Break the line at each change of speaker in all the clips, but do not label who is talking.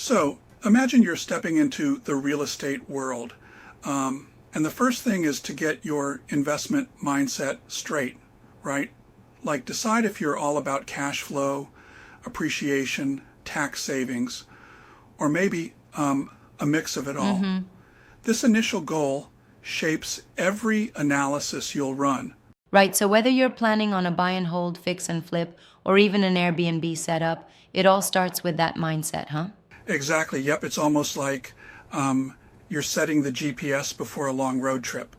So imagine you're stepping into the real estate world. And the first thing is to get your investment mindset straight, right? Like decide if you're all about cash flow, appreciation, tax savings, or maybe a mix of it all. This initial goal shapes every analysis you'll run.
Right, so whether you're planning on a buy and hold, fix and flip, or even an Airbnb setup, it all starts with that mindset, huh?
Exactly. Yep. It's almost like you're setting the GPS before a long road trip.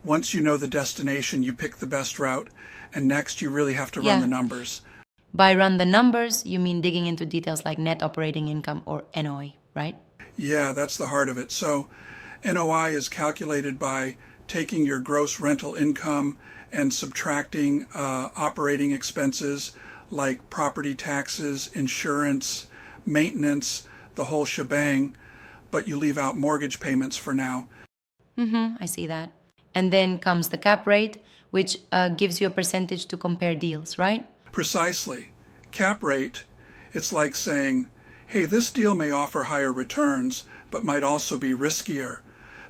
Once you know the destination, you pick the best route, and next you really have to run
Yeah.
the numbers.
By run the numbers, you mean digging into details like net operating income or NOI, right?
Yeah, that's the heart of it. So NOI is calculated by taking your gross rental income and subtracting operating expenses like property taxes, insurance, maintenance, the whole shebang, but you leave out mortgage payments for now.
I see that. And then comes the cap rate, which gives you a percentage to compare deals, right?
Precisely. Cap rate, it's like saying, hey, this deal may offer higher returns, but might also be riskier.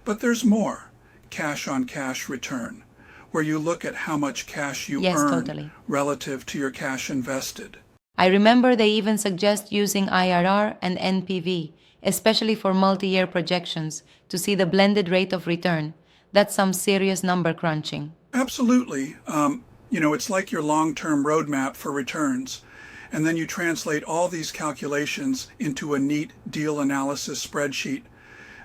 But there's more, cash on cash return, where you look at how much cash you
Yes,
earn
totally.
relative to your cash invested.
I remember they even suggest using IRR and NPV, especially for multi-year projections, to see the blended rate of return. That's some serious number crunching.
Absolutely. It's like your long-term roadmap for returns. And then you translate all these calculations into a neat deal analysis spreadsheet.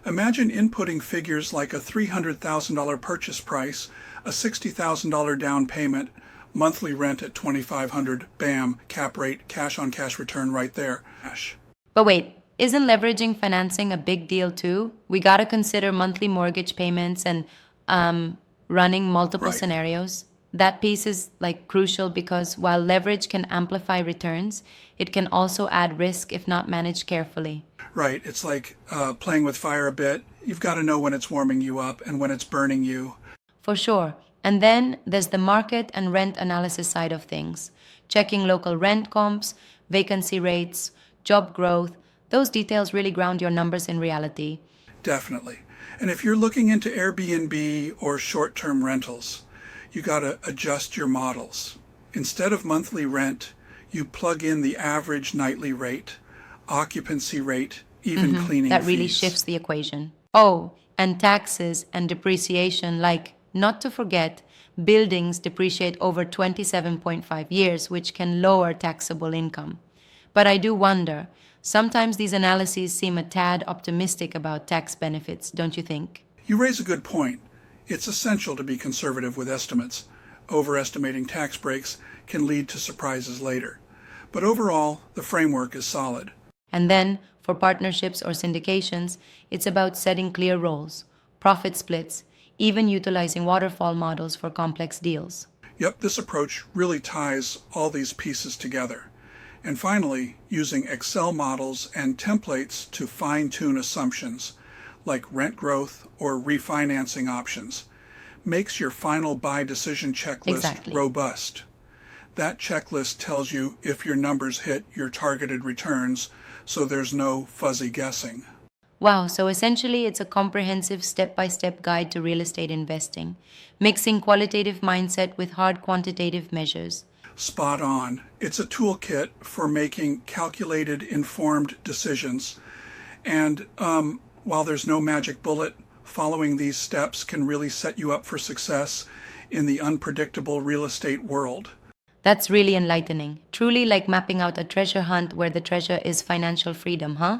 Imagine inputting figures like a $300,000 purchase price, a $60,000 down payment, monthly rent at $2,500, bam, cap rate, cash on cash return right there.
But wait, isn't leveraging financing a big deal too? We gotta consider monthly mortgage payments and running multiple
Right.
scenarios. That piece is like crucial because while leverage can amplify returns, it can also add risk if not managed carefully.
Right. It's like playing with fire a bit. You've got to know when it's warming you up and when it's burning you.
For sure. And then there's the market and rent analysis side of things, checking local rent comps, vacancy rates, job growth. Those details really ground your numbers in reality.
Definitely. And if you're looking into Airbnb or short-term rentals, you got to adjust your models. Instead of monthly rent, you plug in the average nightly rate, occupancy rate, even cleaning
That really
fees.
shifts the equation. Oh, and taxes and depreciation, like, not to forget, buildings depreciate over 27.5 years, which can lower taxable income. But I do wonder, sometimes these analyses seem a tad optimistic about tax benefits, don't you think?
You raise a good point. It's essential to be conservative with estimates. Overestimating tax breaks can lead to surprises later. But overall, the framework is solid.
And then, for partnerships or syndications, it's about setting clear roles, profit splits, even utilizing waterfall models for complex deals.
Yep, this approach really ties all these pieces together. And finally, using Excel models and templates to fine-tune assumptions, like rent growth or refinancing options, makes your final buy decision checklist
Exactly.
robust. That checklist tells you if your numbers hit your targeted returns, so there's no fuzzy guessing.
Wow, so essentially it's a comprehensive step-by-step guide to real estate investing, mixing qualitative mindset with hard quantitative measures.
Spot on. It's a toolkit for making calculated, informed decisions. And while there's no magic bullet, following these steps can really set you up for success in the unpredictable real estate world.
That's really enlightening. Truly like mapping out a treasure hunt where the treasure is financial freedom, huh?